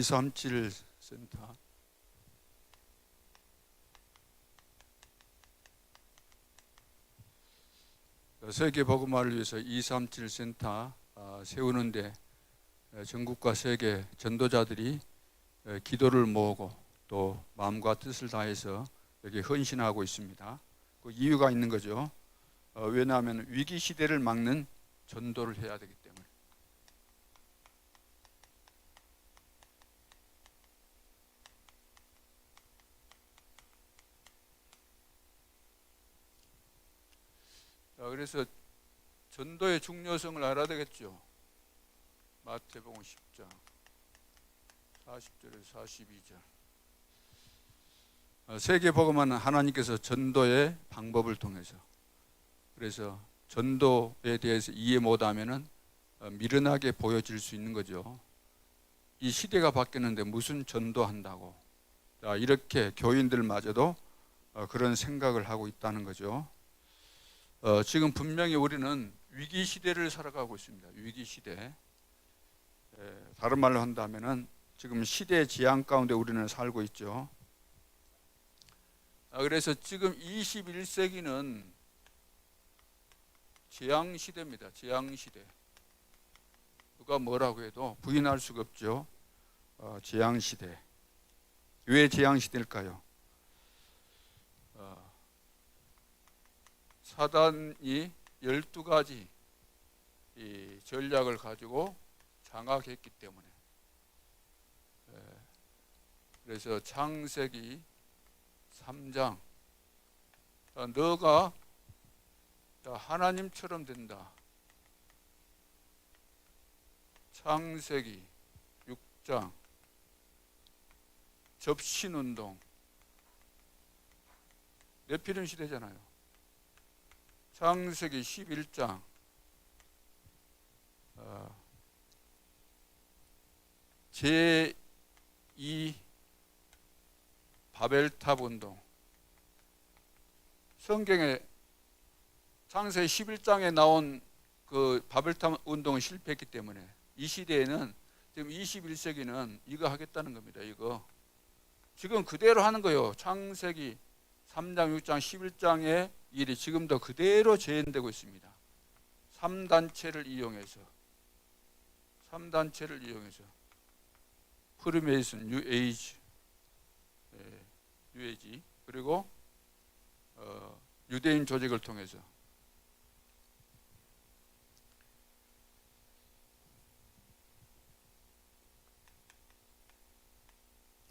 237 센터. 세계 복음화를 위해서 237 센터 세우는데 전국과 세계 전도자들이 기도를 모으고 또 마음과 뜻을 다해서 여기 헌신하고 있습니다. 그 이유가 있는 거죠. 왜냐하면 위기 시대를 막는 전도를 해야 되기 때문에. 그래서 전도의 중요성을 알아야 되겠죠. 마태복음 10장 40절에서 42절. 세계 복음화는 하나님께서 전도의 방법을 통해서, 그래서 전도에 대해서 이해 못하면은 미련하게 보여질 수 있는 거죠. 이 시대가 바뀌었는데 무슨 전도한다고, 이렇게 교인들마저도 그런 생각을 하고 있다는 거죠. 지금 분명히 우리는 위기 시대를 살아가고 있습니다. 위기 시대. 다른 말로 한다면은 지금 시대의 지향 가운데 우리는 살고 있죠. 그래서 지금 21세기는 재앙 시대입니다. 재앙 시대. 누가 뭐라고 해도 부인할 수가 없죠. 재앙 시대. 왜 재앙 시대일까요? 사단이 12가지 이 전략을 가지고 장악했기 때문에. 그래서 창세기 3장, 너가 하나님처럼 된다. 창세기 6장 접신운동, 네피림 시대잖아요. 창세기 11장 제2 바벨탑 운동. 성경에 창세기 11장에 나온 그 바벨탑 운동은 실패했기 때문에 이 시대에는, 지금 21세기는 이거 하겠다는 겁니다. 이거 지금 그대로 하는 거예요. 창세기 3장, 6장, 11장의 일이 지금도 그대로 재현되고 있습니다. 3단체를 이용해서 프리메이슨, 뉴에이지, 그리고 유대인 조직을 통해서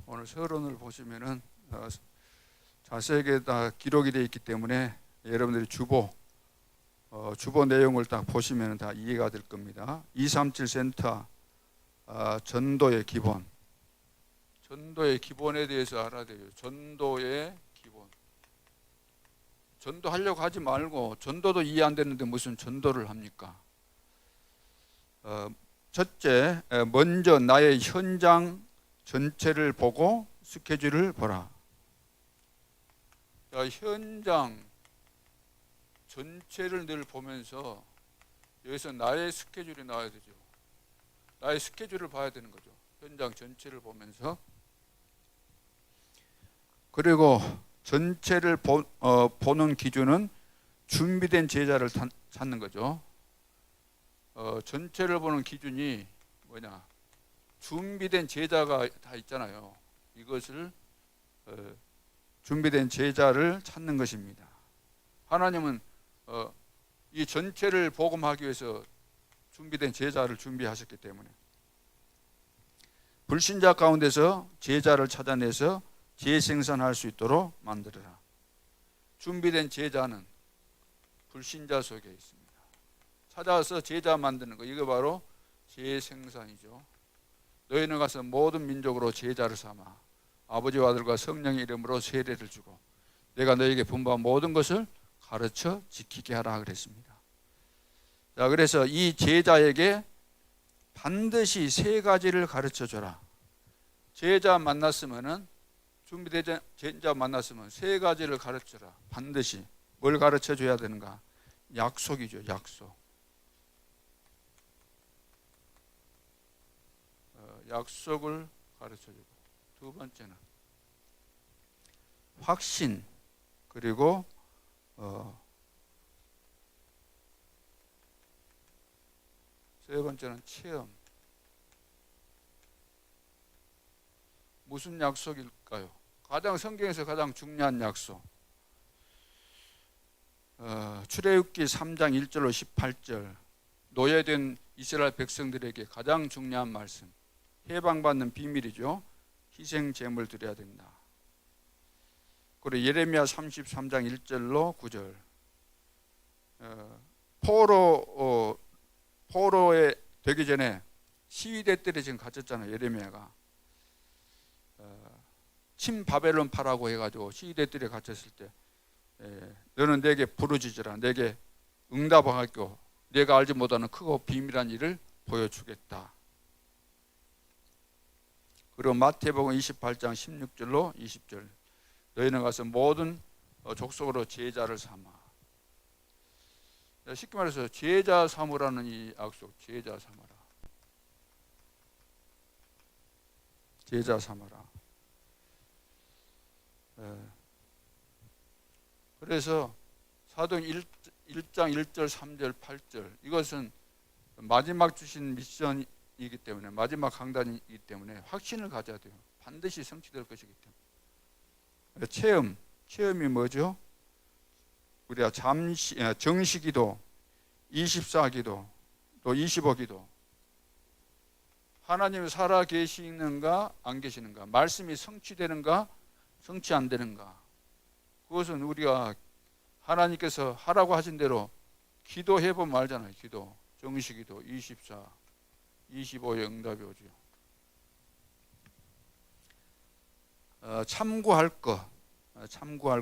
오늘 서론을 보시면은 자세하게 다 기록이 되어 있기 때문에 여러분들이 주보 내용을 딱 보시면 다 이해가 될 겁니다. 237 센터 전도의 기본. 전도의 기본에 대해서 알아야 돼요. 전도의 기본. 전도하려고 하지 말고, 전도도 이해 안 되는데 무슨 전도를 합니까? 첫째, 먼저 나의 현장 전체를 보고 스케줄을 보라. 현장 전체를 늘 보면서 여기서 나의 스케줄이 나와야 되죠. 나의 스케줄을 봐야 되는 거죠. 현장 전체를 보면서. 그리고 전체를 보는 기준은 준비된 제자를 찾는 거죠. 전체를 보는 기준이 뭐냐? 준비된 제자가 다 있잖아요. 이것을 준비된 제자를 찾는 것입니다. 하나님은 이 전체를 복음하기 위해서 준비된 제자를 준비하셨기 때문에 불신자 가운데서 제자를 찾아내서 재생산할 수 있도록 만들어라. 준비된 제자는 불신자 속에 있습니다. 찾아서 제자 만드는 거, 이거 바로 재생산이죠. 너희는 가서 모든 민족으로 제자를 삼아 아버지와 아들과 성령의 이름으로 세례를 주고 내가 너희에게 분부한 모든 것을 가르쳐 지키게 하라 그랬습니다. 자, 그래서 이 제자에게 반드시 3가지를 가르쳐 줘라. 제자 만났으면은, 준비된 제자 만났으면 3가지를 가르쳐라. 반드시. 뭘 가르쳐 줘야 되는가? 약속이죠. 약속. 약속을 가르쳐주고, 두 번째는 확신, 그리고 세 번째는 체험. 무슨 약속일까요? 가장 성경에서 가장 중요한 약속. 출애굽기 3장 1절로 18절, 노예된 이스라엘 백성들에게 가장 중요한 말씀. 해방받는 비밀이죠. 희생 제물 드려야 된다. 그리고 예레미야 33장 1절로 9절. 포로에 되기 전에 시위대 때에 지금 갇혔잖아요. 예레미야가 친바벨론 파라고 해가지고 시위대 때 갇혔을 때, 너는 내게 부르짖으라, 내게 응답하겠고 내가 알지 못하는 크고 비밀한 일을 보여주겠다. 그리고 마태복음 28장 16절로 20절, 너희는 가서 모든 족속으로 제자를 삼아. 쉽게 말해서 제자 삼으라는 이 약속, 제자 삼아라. 제자 삼아라. 그래서 사도행 1장 1절 3절 8절, 이것은 마지막 주신 미션이기 때문에, 마지막 강단이기 때문에 확신을 가져야 돼요. 반드시 성취될 것이기 때문에. 체험이 뭐죠? 우리가 정시기도, 24기도, 또 25기도, 하나님이 살아 계시는가 안 계시는가, 말씀이 성취되는가 성취 안 되는가, 그것은 우리가 하나님께서 하라고 하신 대로 기도해보면 알잖아요. 기도, 정시기도, 24, 25의 응답이 오죠. 참고할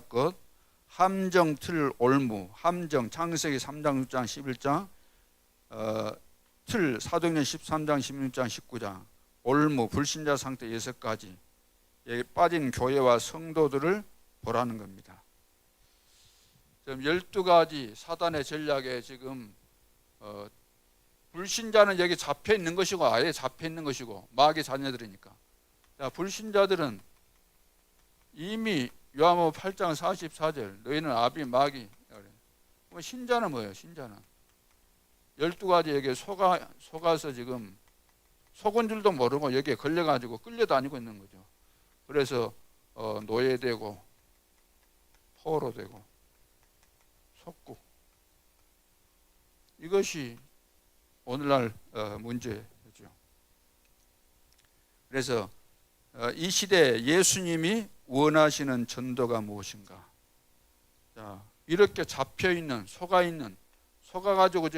것, 함정, 틀, 올무. 함정, 창세기 3장 6장 11장, 틀, 사도행전 13장 16장 19장, 올무, 불신자 상태 6가지, 여기 빠진 교회와 성도들을 보라는 겁니다. 지금 12가지 사단의 전략에 지금 불신자는 여기 잡혀 있는 것이고, 아예 잡혀 있는 것이고, 마귀 자녀들이니까. 자, 불신자들은 이미 요한복음 8장 44절, 너희는 아비 마귀. 신자는 뭐예요? 신자는 12가지에게 속아서 지금 속은 줄도 모르고 여기에 걸려가지고 끌려다니고 있는 거죠. 그래서 노예되고 포로되고 속고, 이것이 오늘날 문제죠. 그래서 이 시대에 예수님이 원하시는 전도가 무엇인가? 자, 이렇게 잡혀있는, 속아가지고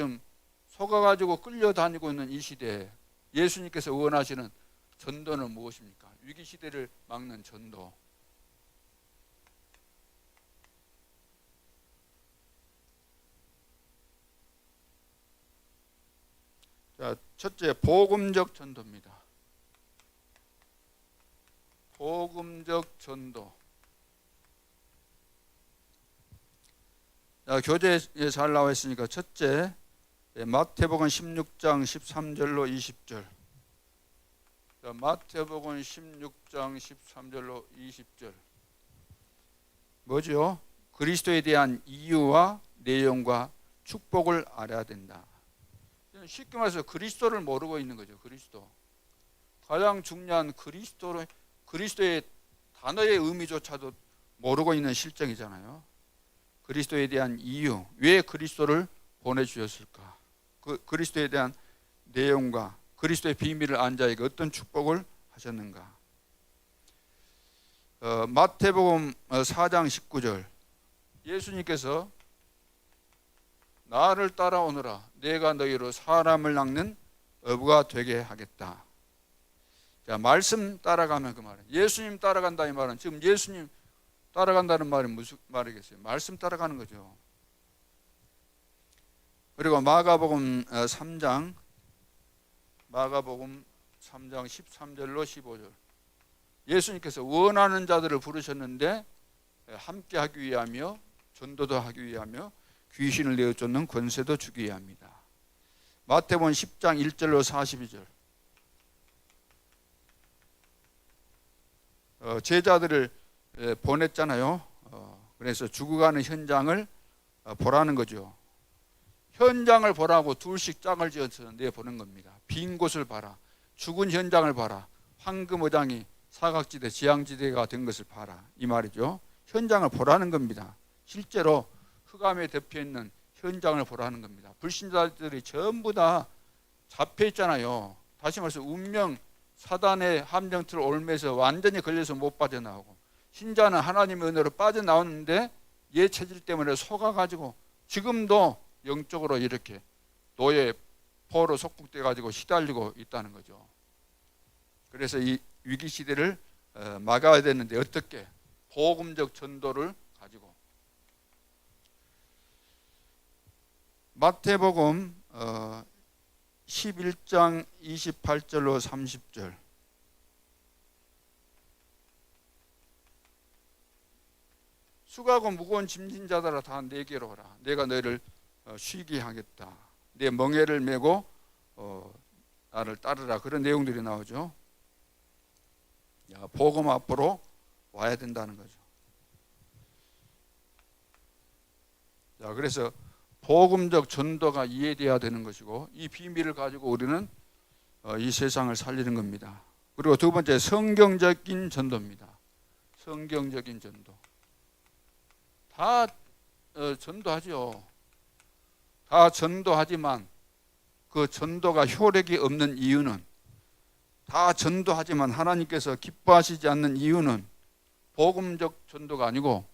끌려다니고 있는 이 시대에 예수님께서 원하시는 전도는 무엇입니까? 위기 시대를 막는 전도. 자, 첫째, 복음적 전도입니다. 복음적 전도. 자, 교재에 잘 나와 있으니까 첫째, 마태복음 16장 13절로 20절. 자, 마태복음 16장 13절로 20절. 뭐죠? 그리스도에 대한 이유와 내용과 축복을 알아야 된다. 쉽게 말해서 그리스도를 모르고 있는 거죠. 그리스도. 가장 중요한 그리스도의 단어의 의미조차도 모르고 있는 실정이잖아요. 그리스도에 대한 이유, 왜 그리스도를 보내주셨을까? 그리스도에 대한 내용과 그리스도의 비밀을 안 자에게 어떤 축복을 하셨는가? 마태복음 4장 19절, 예수님께서 나를 따라오너라, 내가 너희로 사람을 낚는 어부가 되게 하겠다. 자, 말씀 따라가면 그 말은, 예수님 따라간다 이 말은, 지금 예수님 따라간다는 말이 무슨 말이겠어요? 말씀 따라가는 거죠. 그리고 마가복음 3장 13절로 15절, 예수님께서 원하는 자들을 부르셨는데 함께 하기 위하며 전도도 하기 위하며 귀신을 내어쫓는 권세도 주기 위함이다. 마태복음 10장 1절로 42절, 제자들을 보냈잖아요. 그래서 죽어가는 현장을 보라는 거죠. 현장을 보라고 둘씩 짝을 지어서 내보낸 겁니다. 빈 곳을 봐라. 죽은 현장을 봐라. 황금어장이 사각지대, 지향지대가 된 것을 봐라. 이 말이죠. 현장을 보라는 겁니다. 실제로 흑암에 덮여 있는 현장을 보라는 겁니다. 불신자들이 전부 다 잡혀 있잖아요. 다시 말해서 운명 사단의 함정틀을 올매서 완전히 걸려서 못 빠져나오고, 신자는 하나님의 은혜로 빠져나왔는데 얘 체질 때문에 속아가지고 지금도 영적으로 이렇게 노예 포로 속국돼 가지고 시달리고 있다는 거죠. 그래서 이 위기 시대를 막아야 되는데 어떻게? 복음적 전도를 가지고. 마태복음 11장 28절로 30절. 수고하고 무거운 짐진 자들아 다 내게로 오라. 내가 너희를 쉬게 하겠다. 내 멍에를 메고 나를 따르라. 그런 내용들이 나오죠. 복음 앞으로 와야 된다는 거죠. 자, 그래서 복음적 전도가 이해돼야 되는 것이고, 이 비밀을 가지고 우리는 이 세상을 살리는 겁니다. 그리고 두 번째, 성경적인 전도입니다. 성경적인 전도. 다 전도하죠. 다 전도하지만 그 전도가 효력이 없는 이유는, 다 전도하지만 하나님께서 기뻐하시지 않는 이유는 복음적 전도가 아니고,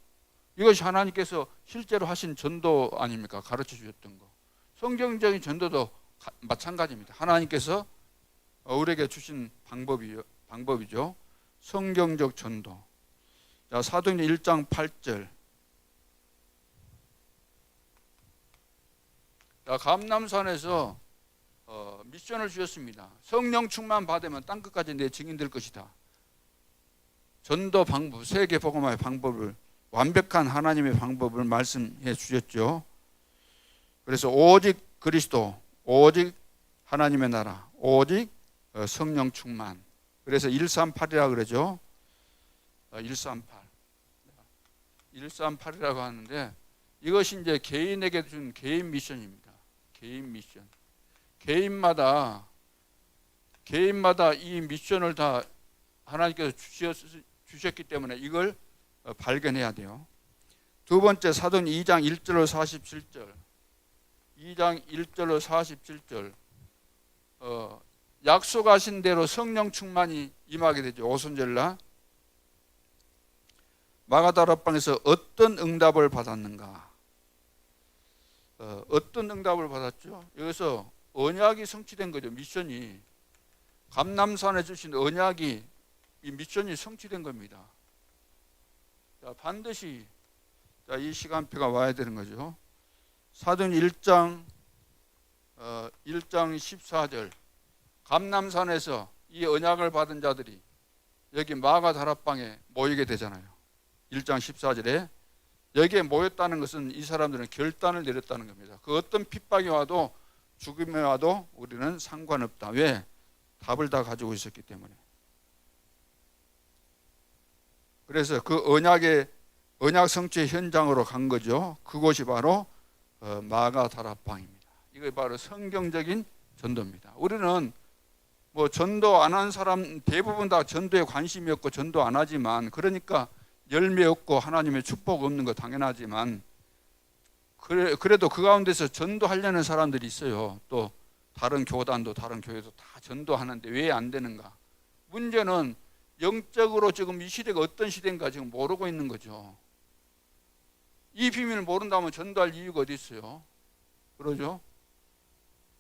이것이 하나님께서 실제로 하신 전도 아닙니까? 가르쳐 주셨던 거. 성경적인 전도도 마찬가지입니다. 하나님께서 우리에게 주신 방법이죠. 성경적 전도. 자, 사도행전 1장 8절. 자, 감람산에서 미션을 주셨습니다. 성령 충만 받으면 땅끝까지 내 증인 될 것이다. 전도 방법, 세계 복음화의 방법을, 완벽한 하나님의 방법을 말씀해 주셨죠. 그래서 오직 그리스도, 오직 하나님의 나라, 오직 성령 충만. 그래서 138이라 그러죠. 138이라고 하는데, 이것이 이제 개인에게 준 개인 미션입니다. 개인 미션. 개인마다 이 미션을 다 하나님께서 주셨기 때문에 이걸 발견해야 돼요. 두 번째, 사도행전 2장 1절로 47절. 2장 1절로 47절. 약속하신 대로 성령 충만이 임하게 되죠. 오순절날 마가다락방에서 어떤 응답을 받았는가? 어떤 응답을 받았죠? 여기서 언약이 성취된 거죠. 미션이, 감람산에 주신 언약이, 이 미션이 성취된 겁니다. 자, 반드시 이 시간표가 와야 되는 거죠. 사도행전 1장 14절. 감람산에서 이 언약을 받은 자들이 여기 마가다락방에 모이게 되잖아요. 1장 14절에 여기에 모였다는 것은 이 사람들은 결단을 내렸다는 겁니다. 그 어떤 핍박이 와도 죽음이 와도 우리는 상관없다. 왜? 답을 다 가지고 있었기 때문에. 그래서 그 언약 성취의 현장으로 간 거죠. 그곳이 바로 마가다락방입니다. 이게 바로 성경적인 전도입니다. 우리는 뭐 전도 안 한 사람 대부분 다 전도에 관심이 없고 전도 안 하지만, 그러니까 열매 없고 하나님의 축복 없는 거 당연하지만, 그래도 그 가운데서 전도하려는 사람들이 있어요. 또 다른 교단도 다른 교회도 다 전도하는데 왜 안 되는가? 문제는 영적으로 지금 이 시대가 어떤 시대인가 지금 모르고 있는 거죠. 이 비밀을 모른다면 전도할 이유가 어디 있어요? 그러죠?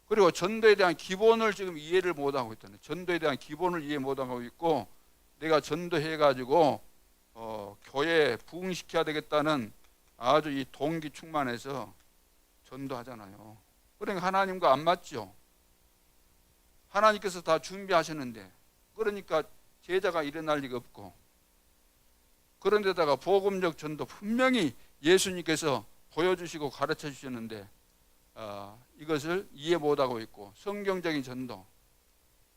그리고 전도에 대한 기본을 지금 이해를 못하고 있다는, 전도에 대한 기본을 이해 못하고 있고, 내가 전도해가지고 교회에 부흥시켜야 되겠다는 아주 이 동기 충만해서 전도하잖아요. 그러니까 하나님과 안 맞죠. 하나님께서 다 준비하셨는데, 그러니까 제자가 일어날 리가 없고, 그런데다가 복음적 전도 분명히 예수님께서 보여주시고 가르쳐 주셨는데 이것을 이해 못하고 있고, 성경적인 전도,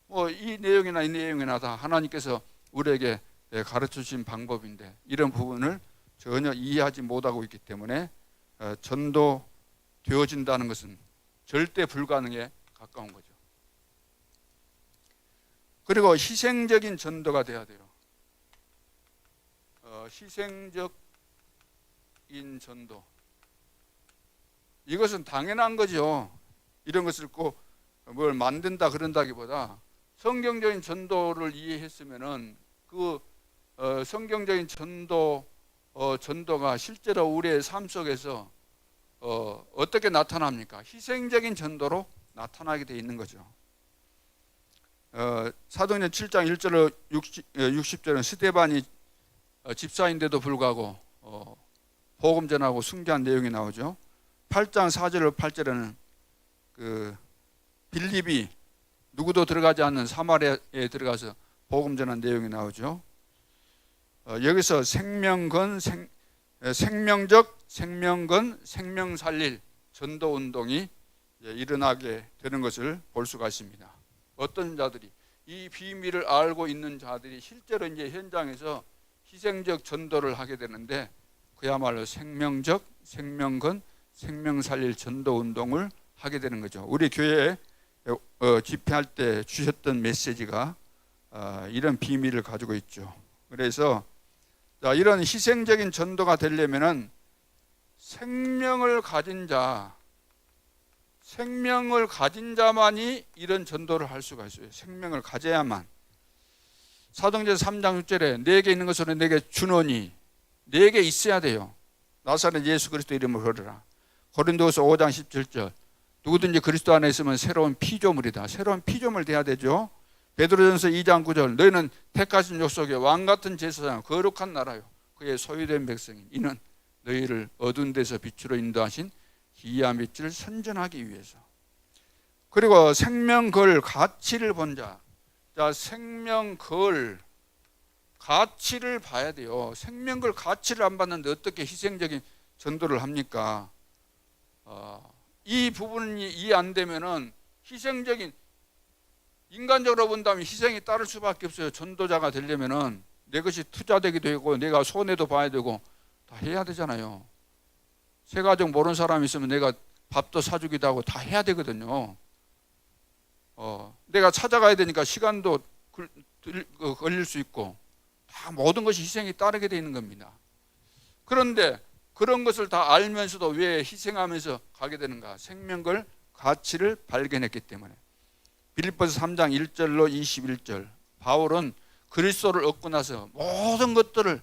뭐 이 내용이나 이 내용이나 다 하나님께서 우리에게 가르쳐 주신 방법인데 이런 부분을 전혀 이해하지 못하고 있기 때문에 전도 되어진다는 것은 절대 불가능에 가까운 거죠. 그리고 희생적인 전도가 돼야 돼요. 희생적인 전도. 이것은 당연한 거죠. 이런 것을 꼭 뭘 만든다 그런다기보다 성경적인 전도를 이해했으면은 그 성경적인 전도가 실제로 우리의 삶 속에서 어떻게 나타납니까? 희생적인 전도로 나타나게 돼 있는 거죠. 사도행전 7장 1절로 60절은 스데반이 집사인데도 불구하고 복음 전하고 순교한 내용이 나오죠. 8장 4절로 8절에는 그 빌립이 누구도 들어가지 않는 사마리아에 들어가서 복음 전한 내용이 나오죠. 여기서 생명건, 생명적, 생명건, 생명 살릴 전도 운동이 일어나게 되는 것을 볼 수가 있습니다. 어떤 자들이 이 비밀을 알고 있는 자들이 실제로 이제 현장에서 희생적 전도를 하게 되는데 그야말로 생명적, 생명건, 생명 살릴 전도 운동을 하게 되는 거죠. 우리 교회에 집회할 때 주셨던 메시지가 이런 비밀을 가지고 있죠. 그래서 이런 희생적인 전도가 되려면은 생명을 가진 자만이 이런 전도를 할 수가 있어요. 생명을 가져야만. 사도행전 3장 6절에 내게 있는 것으로 내게 주노니 내게 있어야 돼요. 나사렛 예수 그리스도 이름으로 걸으라. 고린도후서 5장 17절 누구든지 그리스도 안에 있으면 새로운 피조물이다. 새로운 피조물 돼야 되죠. 베드로전서 2장 9절 너희는 택하신 족속의 왕같은 제사장 거룩한 나라요 그의 소유된 백성인 이는 너희를 어두운 데서 빛으로 인도하신 기이한 빛을 선전하기 위해서. 그리고 생명걸 가치를 본 자. 자, 생명걸 가치를 봐야 돼요. 생명걸 가치를 안 봤는데 어떻게 희생적인 전도를 합니까? 이 부분이 이해 안 되면은 희생적인 인간적으로 본다면 희생이 따를 수밖에 없어요. 전도자가 되려면은 내 것이 투자되기도 하고 내가 손해도 봐야 되고 다 해야 되잖아요. 새 가족 모르는 사람이 있으면 내가 밥도 사주기도 하고 다 해야 되거든요. 내가 찾아가야 되니까 시간도 걸릴 수 있고 다 모든 것이 희생이 따르게 되어 있는 겁니다. 그런데 그런 것을 다 알면서도 왜 희생하면서 가게 되는가? 생명걸 가치를 발견했기 때문에. 빌립보서 3장 1절로 21절 바울은 그리스도를 얻고 나서 모든 것들을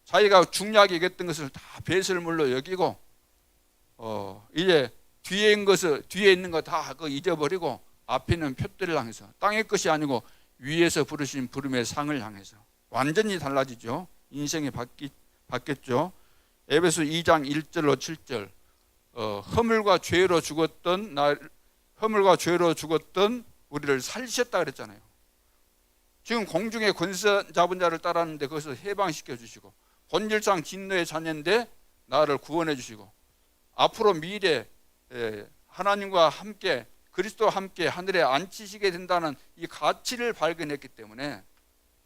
자기가 중요하게 여겼던 것을 다 배설물로 여기고 이제 뒤에 있는 거 다 잊어버리고 앞에 있는 표대를 향해서 땅의 것이 아니고 위에서 부르신 부름의 상을 향해서 완전히 달라지죠. 인생이 바뀌었죠. 에베소 2장 1절로 7절 허물과 죄로 죽었던 우리를 살리셨다 그랬잖아요. 지금 공중의 권세 잡은 자를 따랐는데 거기서 해방시켜 주시고 본질상 진노의 자녀인데 나를 구원해 주시고 앞으로 미래 하나님과 함께 그리스도와 함께 하늘에 앉히시게 된다는 이 가치를 발견했기 때문에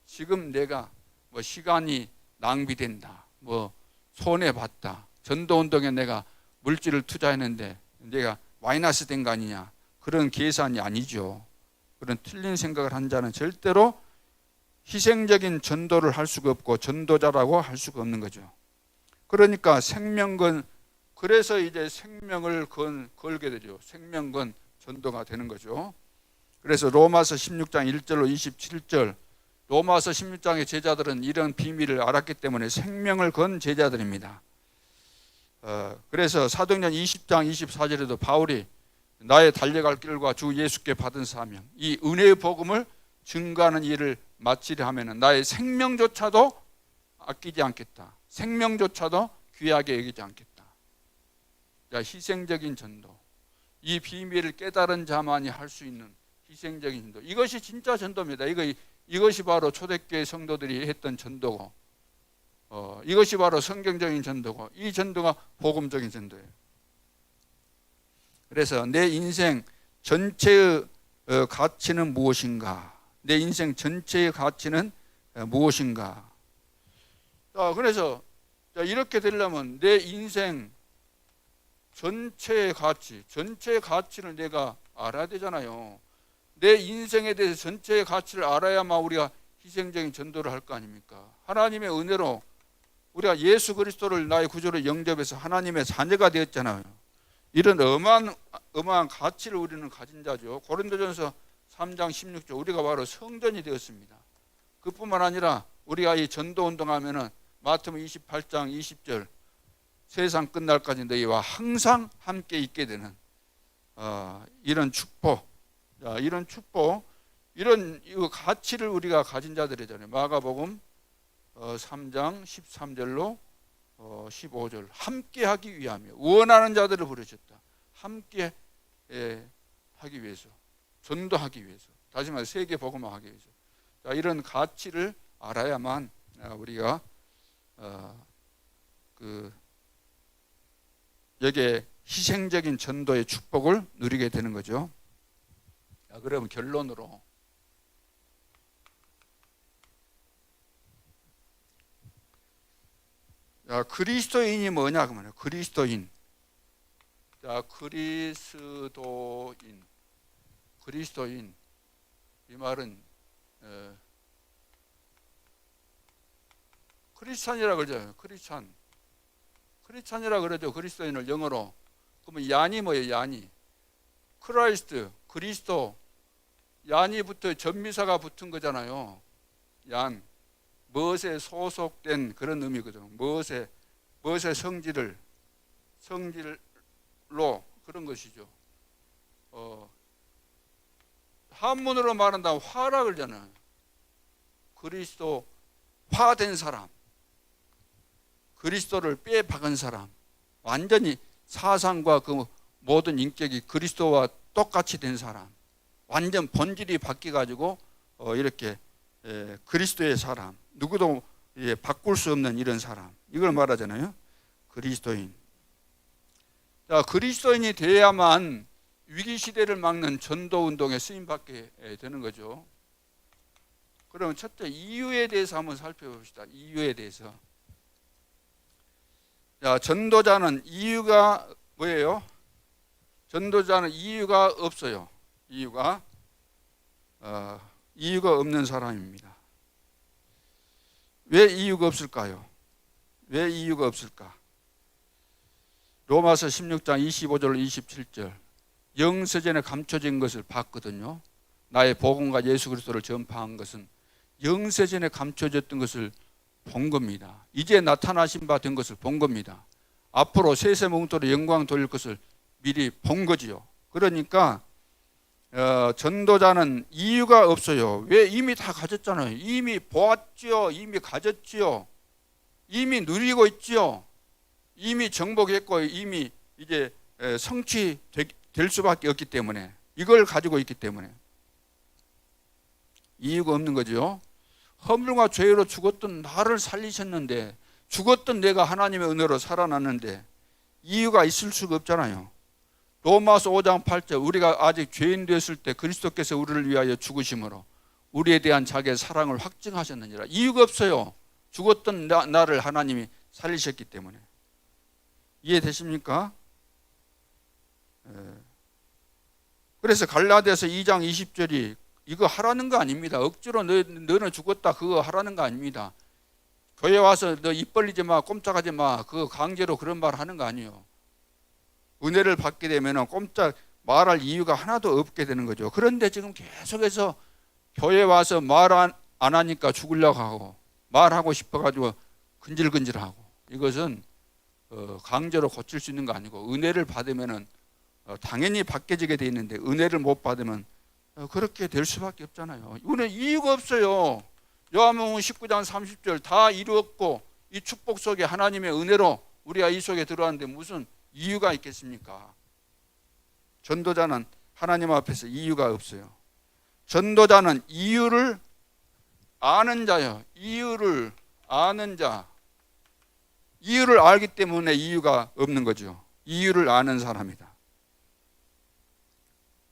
지금 내가 뭐 시간이 낭비된다, 뭐 손해봤다, 전도운동에 내가 물질을 투자했는데 내가 마이너스 된 거 아니냐, 그런 계산이 아니죠. 그런 틀린 생각을 한 자는 절대로 희생적인 전도를 할 수가 없고 전도자라고 할 수가 없는 거죠. 그러니까 생명건, 그래서 이제 생명을 걸게 되죠. 생명건 전도가 되는 거죠. 그래서 로마서 16장 1절로 27절 로마서 16장의 제자들은 이런 비밀을 알았기 때문에 생명을 건 제자들입니다. 그래서 사도행전 20장 24절에도 바울이 나의 달려갈 길과 주 예수께 받은 사명, 이 은혜의 복음을 증거하는 일을 마치려 하면 나의 생명조차도 아끼지 않겠다. 생명조차도 귀하게 여기지 않겠다. 자, 희생적인 전도. 이 비밀을 깨달은 자만이 할 수 있는 희생적인 전도. 이것이 진짜 전도입니다. 이것이 바로 초대교회 성도들이 했던 전도고, 이것이 바로 성경적인 전도고, 이 전도가 복음적인 전도예요. 그래서 내 인생 전체의 가치는 무엇인가? 내 인생 전체의 가치는 무엇인가? 자, 그래서 이렇게 되려면 내 인생 전체의 가치를 내가 알아야 되잖아요. 내 인생에 대해서 전체의 가치를 알아야만 우리가 희생적인 전도를 할 거 아닙니까? 하나님의 은혜로 우리가 예수 그리스도를 나의 구주로 영접해서 하나님의 자녀가 되었잖아요. 이런 어마어마한 가치를 우리는 가진 자죠. 고린도전서 3장 16절 우리가 바로 성전이 되었습니다. 그뿐만 아니라 우리가 이 전도 운동하면은 마태복음 28장 20절 세상 끝날까지 너희와 항상 함께 있게 되는 이런 축복, 이런 가치를 우리가 가진 자들이잖아요. 마가복음 3장 13절로 15절 함께하기 위하며 원하는 자들을 부르셨다. 함께 하기 위해서, 전도하기 위해서, 다시 말해 세계 복음화하기 위해서. 자, 이런 가치를 알아야만 우리가 여기에 희생적인 전도의 축복을 누리게 되는 거죠. 자, 그러면 결론으로 그리스도인이 뭐냐 그러면 그리스도인. 자, 그리스도인 이 말은 크리스찬이라 그러죠. 크리스찬이라 그러죠. 그리스도인을 영어로. 그러면 얀이 뭐예요? 얀이 크라이스트, 그리스도. 얀이 붙어 전미사가 붙은 거잖아요. 얀, 무엇에 소속된 그런 의미거든요. 무엇의 성질로 그런 것이죠. 한문으로 말한다면 화라 그러잖아요. 그리스도 화된 사람, 그리스도를 빼박은 사람, 완전히 사상과 그 모든 인격이 그리스도와 똑같이 된 사람, 완전 본질이 바뀌어가지고 이렇게 그리스도의 사람, 누구도 바꿀 수 없는 이런 사람, 이걸 말하잖아요. 그리스도인. 자, 그리스도인이 돼야만 위기 시대를 막는 전도 운동에 쓰임 받게 되는 거죠. 그러면 첫째 이유에 대해서 한번 살펴봅시다. 이유에 대해서. 자, 전도자는 이유가 뭐예요? 전도자는 이유가 없어요. 이유가 없는 사람입니다. 왜 이유가 없을까요? 왜 이유가 없을까? 로마서 16장 25절 27절 영세전에 감춰진 것을 봤거든요. 나의 복음과 예수 그리스도를 전파한 것은 영세전에 감춰졌던 것을 본 겁니다. 이제 나타나신 바 된 것을 본 겁니다. 앞으로 세세몽토로 영광 돌릴 것을 미리 본 거지요. 그러니까 전도자는 이유가 없어요. 왜? 이미 다 가졌잖아요. 이미 보았지요. 이미 가졌지요. 이미 누리고 있지요. 이미 정복했고 이미 이제 성취될 수밖에 없기 때문에, 이걸 가지고 있기 때문에 이유가 없는 거죠. 허물과 죄로 죽었던 나를 살리셨는데, 죽었던 내가 하나님의 은혜로 살아났는데 이유가 있을 수가 없잖아요. 로마서 5장 8절 우리가 아직 죄인 되었을 때 그리스도께서 우리를 위하여 죽으심으로 우리에 대한 자기의 사랑을 확증하셨느니라. 이유가 없어요. 죽었던 나를 하나님이 살리셨기 때문에. 이해되십니까? 그래서 갈라디아서 2장 20절이 이거 하라는 거 아닙니다. 억지로 너는 죽었다 그거 하라는 거 아닙니다. 교회 와서 너 입 벌리지 마, 꼼짝하지 마, 그거 강제로 그런 말 하는 거 아니에요. 은혜를 받게 되면 꼼짝 말할 이유가 하나도 없게 되는 거죠. 그런데 지금 계속해서 교회 와서 말 안 하니까 죽으려고 하고, 말하고 싶어가지고 근질근질하고, 이것은 강제로 고칠 수 있는 거 아니고, 은혜를 받으면 당연히 바뀌어지게 돼 있는데 은혜를 못 받으면 그렇게 될 수밖에 없잖아요. 이거는 이유가 없어요. 요한복음 19장 30절 다 이루었고 이 축복 속에 하나님의 은혜로 우리가 이 속에 들어왔는데 무슨 이유가 있겠습니까? 전도자는 하나님 앞에서 이유가 없어요. 전도자는 이유를 아는 자예요. 이유를 아는 자. 이유를 알기 때문에 이유가 없는 거죠. 이유를 아는 사람이다.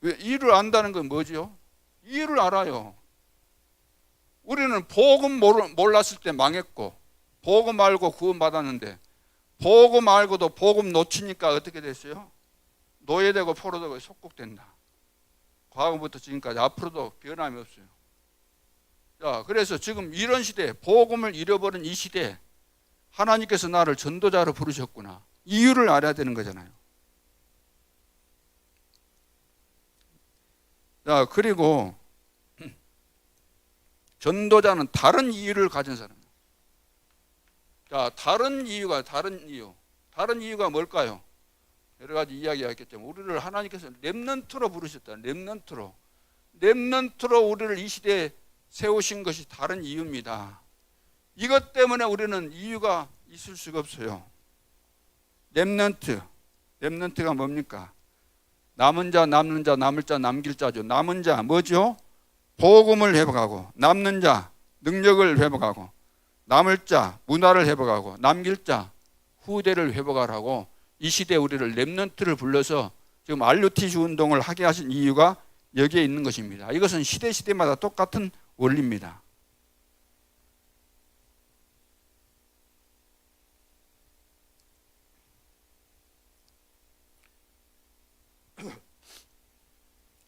왜? 이유를 안다는 건 뭐죠? 이유를 알아요. 우리는 복음 몰랐을 때 망했고, 복음 알고 구원받았는데 복음 알고도 복음 놓치니까 어떻게 됐어요? 노예되고 포로되고 속국된다. 과거부터 지금까지 앞으로도 변함이 없어요. 자, 그래서 지금 이런 시대, 복음을 잃어버린 이 시대에 하나님께서 나를 전도자로 부르셨구나. 이유를 알아야 되는 거잖아요. 자, 그리고 전도자는 다른 이유를 가진 사람이에요. 자, 다른 이유가 뭘까요? 여러 가지 이야기가 있겠지만 우리를 하나님께서 렘넌트로 부르셨다. 렘넌트로 우리를 이 시대에 세우신 것이 다른 이유입니다. 이것 때문에 우리는 이유가 있을 수가 없어요. 렘넌트가 뭡니까? 남은 자, 남는 자, 남을 자, 남길 자죠. 남은 자 뭐죠? 복음을 회복하고, 남는 자 능력을 회복하고, 남을 자 문화를 회복하고, 남길 자 후대를 회복하라고 이 시대에 우리를 렘넌트를 불러서 지금 RUTC 운동을 하게 하신 이유가 여기에 있는 것입니다. 이것은 시대마다 똑같은 원리입니다.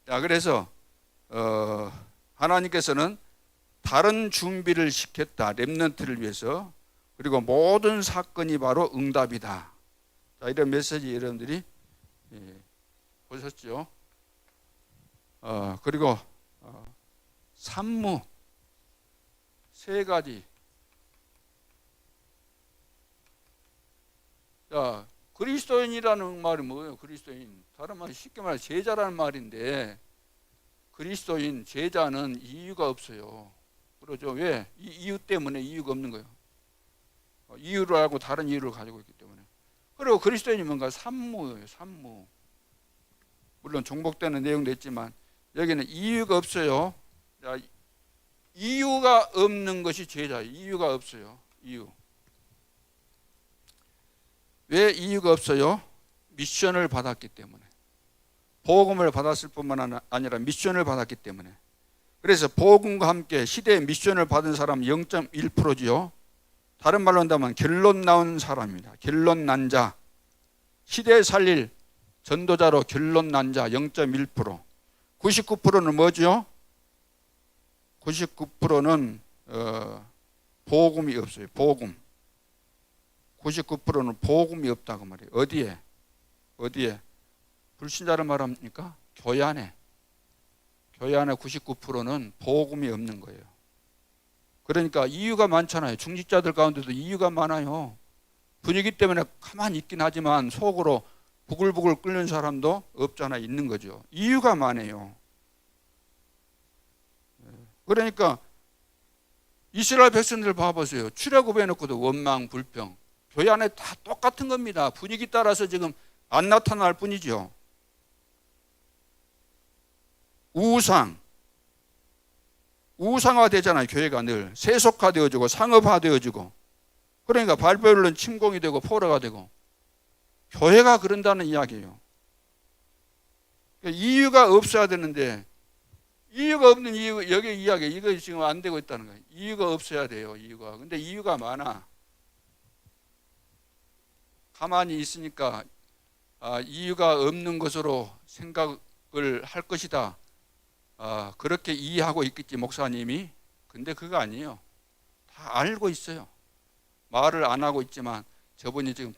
자, 그래서 하나님께서는 다른 준비를 시켰다. 렘넌트를 위해서. 그리고 모든 사건이 바로 응답이다. 자, 이런 메시지 여러분들이 보셨죠? 그리고 산무 세 가지. 자, 그리스도인이라는 말이 뭐예요? 그리스도인. 다른 말 쉽게 말해 제자라는 말인데 그리스도인 제자는 이유가 없어요. 그러죠? 왜? 이 이유 때문에 이유가 없는 거예요. 이유를 알고 다른 이유를 가지고 있기 때문에. 그리고 그리스도인이 뭔가 산무예요. 산무. 물론 종복되는 내용도 있지만 여기는 이유가 없어요. 자, 이유가 없는 것이 제자예요. 이유가 없어요. 이유. 왜 이유가 없어요? 미션을 받았기 때문에. 복음을 받았을 뿐만 아니라 미션을 받았기 때문에. 그래서 복음과 함께 시대의 미션을 받은 사람 0.1%지요. 다른 말로 한다면 결론 나온 사람입니다. 결론 난 자. 시대에 살릴 전도자로 결론 난 자 0.1%. 99%는 뭐죠? 99%는 복음이 없어요. 복음. 99%는 복음이 없다고 말이에요. 어디에? 불신자를 말합니까? 교회 안에 99%는 복음이 없는 거예요. 그러니까 이유가 많잖아요. 중직자들 가운데도 이유가 많아요. 분위기 때문에 가만히 있긴 하지만 속으로 부글부글 끓는 사람도 없잖아 있는 거죠. 이유가 많아요. 그러니까 이스라엘 백성들 봐보세요. 출애굽해놓고도 원망, 불평. 교회 안에 다 똑같은 겁니다. 분위기 따라서 지금 안 나타날 뿐이죠. 우상화 되잖아요. 교회가 늘 세속화되어지고 상업화되어지고. 그러니까 바벨론 침공이 되고 포로가 되고. 교회가 그런다는 이야기예요. 이유가 없어야 되는데 이유가 없는 이유, 여기 이야기 이거 지금 안 되고 있다는 거예요. 이유가 없어야 돼요. 이유가. 근데 이유가 많아. 가만히 있으니까 이유가 없는 것으로 생각을 할 것이다. 그렇게 이해하고 있겠지 목사님이. 근데 그거 아니에요. 다 알고 있어요. 말을 안 하고 있지만 저분이 지금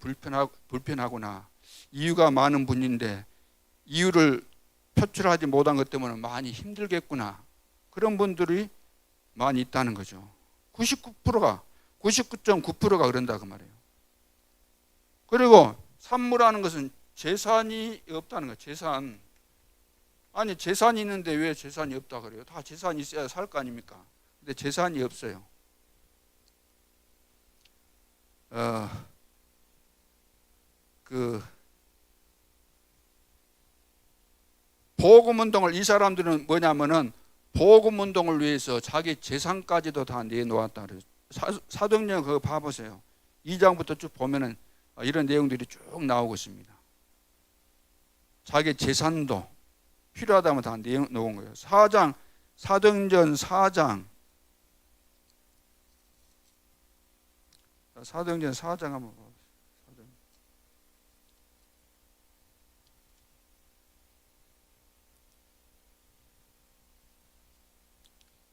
불편하구나. 이유가 많은 분인데 이유를 표출하지 못한 것 때문에 많이 힘들겠구나. 그런 분들이 많이 있다는 거죠. 99.9%가 그런다 그 말이에요. 그리고 산무라는 것은 재산이 없다는 거예요. 재산. 아니 재산이 있는데 왜 재산이 없다 그래요? 다 재산이 있어야 살 거 아닙니까? 근데 재산이 없어요. 복음운동을 이 사람들은 뭐냐면은 복음운동을 위해서 자기 재산까지도 다 내놓았다 그래요. 사도행전 그거 봐보세요. 2장부터 쭉 보면은 이런 내용들이 쭉 나오고 있습니다. 자기 재산도 필요하다면 다 내놓은 거예요. 사도행전 4장 사도행전 4장 한번 봐.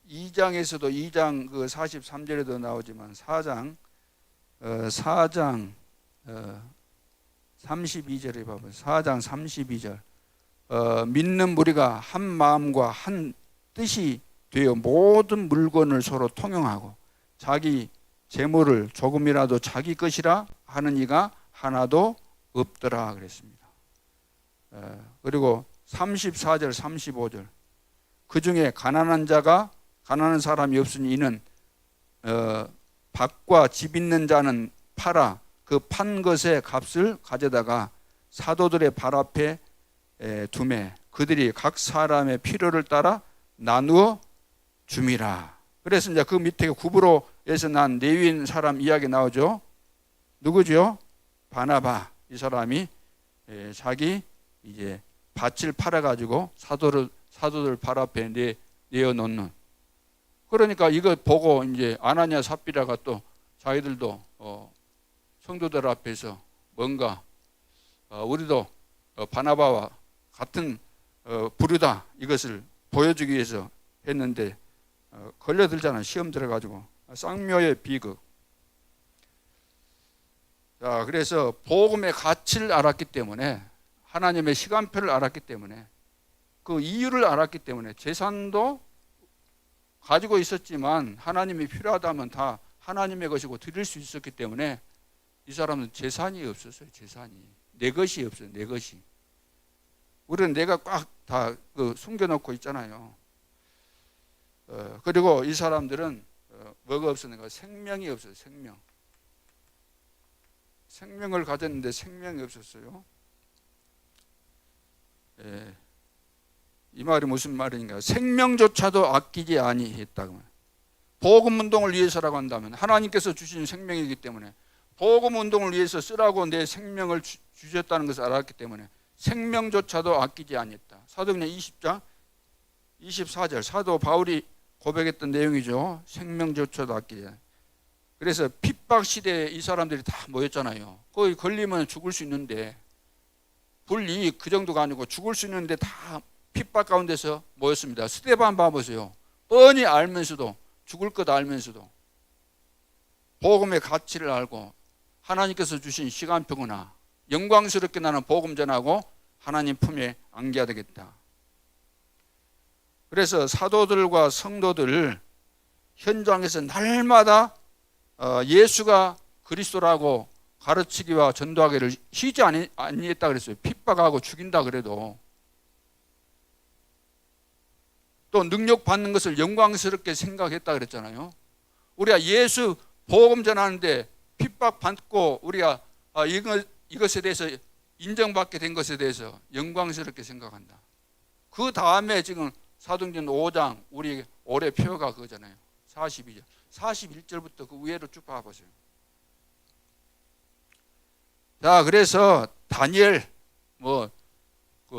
2장에서도 2장 그 43절에도 나오지만 4장 32절에 봐봐요. 4장 32절. 믿는 무리가 한 마음과 한 뜻이 되어 모든 물건을 서로 통용하고 자기 재물을 조금이라도 자기 것이라 하는 이가 하나도 없더라 그랬습니다. 그리고 34절 35절. 그 중에 가난한 사람이 없으니 이는 밭과 집 있는 자는 팔아 그 판 것의 값을 가져다가 사도들의 발 앞에 두매 그들이 각 사람의 필요를 따라 나누어 줌이라. 그래서 이제 그 밑에 구브로에서 난 레위인 사람 이야기 나오죠. 누구죠? 바나바. 이 사람이 자기 이제 밭을 팔아 가지고 사도들 발 앞에 내어 놓는. 그러니까 이거 보고 이제 아나니아 삽비라가 또 자기들도 성도들 앞에서 뭔가 우리도 바나바와 같은 부류다 이것을 보여주기 위해서 했는데 걸려들잖아. 시험 들어가지고 쌍묘의 비극. 자, 그래서 복음의 가치를 알았기 때문에 하나님의 시간표를 알았기 때문에 그 이유를 알았기 때문에 재산도 가지고 있었지만 하나님이 필요하다면 다 하나님의 것이고 드릴 수 있었기 때문에 이 사람은 재산이 없었어요. 재산이 내 것이 없어요. 내 것이. 우리는 내가 꽉 다 숨겨놓고 있잖아요. 그리고 이 사람들은 뭐가 없었는가? 생명이 없어요. 생명을 가졌는데 생명이 없었어요. 이 말이 무슨 말인가? 생명조차도 아끼지 아니했다고. 복음 운동을 위해서라고 한다면 하나님께서 주신 생명이기 때문에 복음 운동을 위해서 쓰라고 내 생명을 주셨다는 것을 알았기 때문에 생명조차도 아끼지 아니했다. 사도행전 20장 24절 사도 바울이 고백했던 내용이죠. 생명조차도 아끼지 않았다. 그래서 핍박 시대에 이 사람들이 다 모였잖아요. 거기 걸리면 죽을 수 있는데 불이익 그 정도가 아니고 죽을 수 있는데 다 핍박 가운데서 모였습니다. 스데반 봐보세요. 뻔히 알면서도 죽을 것 알면서도 복음의 가치를 알고 하나님께서 주신 시간표구나. 영광스럽게 나는 복음 전하고 하나님 품에 안겨야 되겠다. 그래서 사도들과 성도들 현장에서 날마다 예수가 그리스도라고 가르치기와 전도하기를 쉬지 아니했다 그랬어요. 핍박하고 죽인다 그래도 또 능력 받는 것을 영광스럽게 생각했다 그랬잖아요. 우리가 예수 복음 전하는데 핍박 받고 우리가 이것에 대해서 인정받게 된 것에 대해서 영광스럽게 생각한다. 그 다음에 지금 사도행전 5장 우리 올해 표가 그거잖아요. 42절 41절부터 그 위에로 쭉 봐보세요. 자, 그래서 다니엘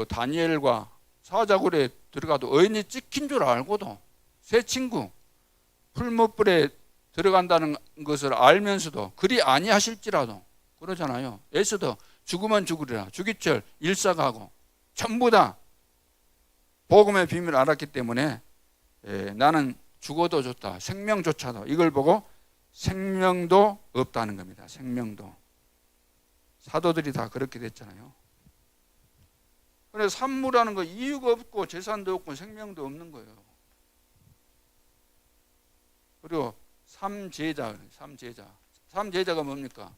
다니엘과 사자굴에 들어가도 어인이 찍힌 줄 알고도 새 친구 풀무불에 들어간다는 것을 알면서도 그리 아니하실지라도 그러잖아요. 에스더 죽으면 죽으리라 주기철 일사가고 전부 다 복음의 비밀을 알았기 때문에 나는 죽어도 좋다. 생명조차도 이걸 보고 생명도 없다는 겁니다. 생명도. 사도들이 다 그렇게 됐잖아요. 그래서 산무라는 거 이유가 없고 재산도 없고 생명도 없는 거예요. 그리고 삼제자가 뭡니까?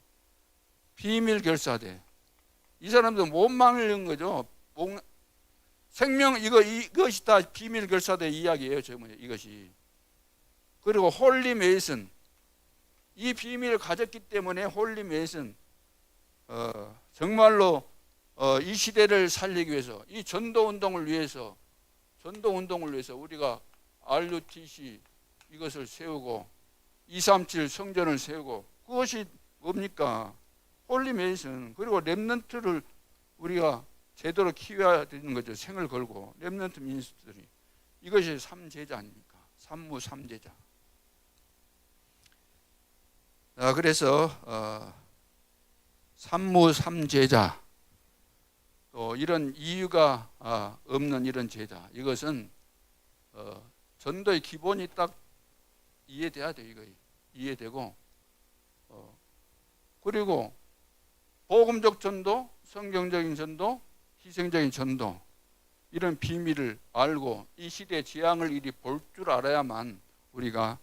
비밀 결사대. 이 사람도 못 막는 거죠. 생명 이것이 다 비밀 결사대 이야기예요. 이것이. 그리고 홀리 메이슨. 이 비밀을 가졌기 때문에 홀리 메이슨 정말로 이 시대를 살리기 위해서 이 전도 운동을 위해서 우리가 RUTC 이것을 세우고 237 성전을 세우고 그것이 뭡니까? 홀리 메이슨. 그리고 렘넌트를 우리가 제대로 키워야 되는 거죠. 생을 걸고 렘넌트 민스들이 이것이 삼제자 아닙니까? 삼무삼제자. 그래서 삼무삼제자, 또 이런 이유가 없는 이런 제자, 이것은 전도의 기본이 딱 이해돼야 돼요. 이거 이해되고, 그리고 복음적 전도, 성경적인 전도, 희생적인 전도, 이런 비밀을 알고 이 시대의 재앙을 이리 볼 줄 알아야만 우리가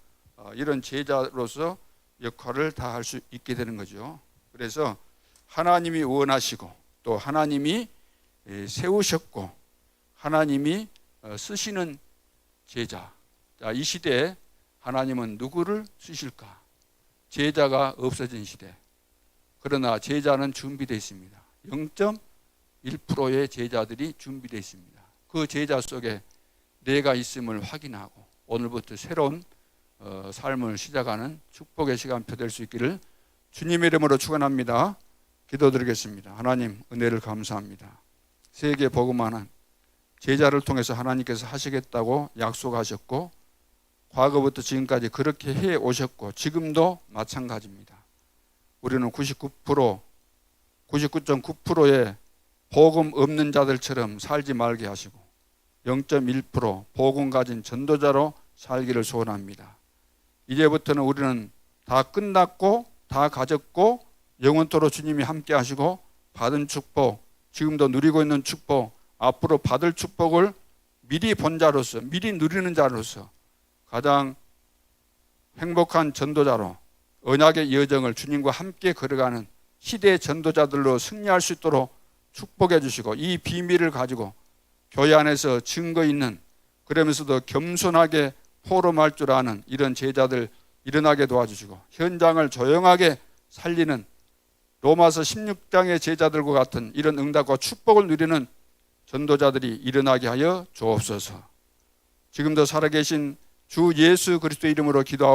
이런 제자로서 역할을 다 할 수 있게 되는 거죠. 그래서 하나님이 원하시고 또 하나님이 세우셨고 하나님이 쓰시는 제자. 자, 이 시대에 하나님은 누구를 쓰실까? 제자가 없어진 시대. 그러나 제자는 준비되어 있습니다. 0.1%의 제자들이 준비되어 있습니다. 그 제자 속에 내가 있음을 확인하고 오늘부터 새로운 삶을 시작하는 축복의 시간표 될 수 있기를 주님의 이름으로 축원합니다. 기도드리겠습니다. 하나님, 은혜를 감사합니다. 세계 복음화는 제자를 통해서 하나님께서 하시겠다고 약속하셨고 과거부터 지금까지 그렇게 해 오셨고 지금도 마찬가지입니다. 우리는 99.9%의 복음 없는 자들처럼 살지 말게 하시고 0.1% 복음 가진 전도자로 살기를 소원합니다. 이제부터는 우리는 다 끝났고 다 가졌고 영원토록 주님이 함께 하시고 받은 축복, 지금도 누리고 있는 축복, 앞으로 받을 축복을 미리 본 자로서, 미리 누리는 자로서 가장 행복한 전도자로 언약의 여정을 주님과 함께 걸어가는 시대의 전도자들로 승리할 수 있도록 축복해 주시고 이 비밀을 가지고 교회 안에서 증거 있는, 그러면서도 겸손하게 포럼할 줄 아는 이런 제자들 일어나게 도와주시고 현장을 조용하게 살리는 로마서 16장의 제자들과 같은 이런 응답과 축복을 누리는 전도자들이 일어나게 하여 주옵소서. 지금도 살아계신 주 예수 그리스도 이름으로 기도하옵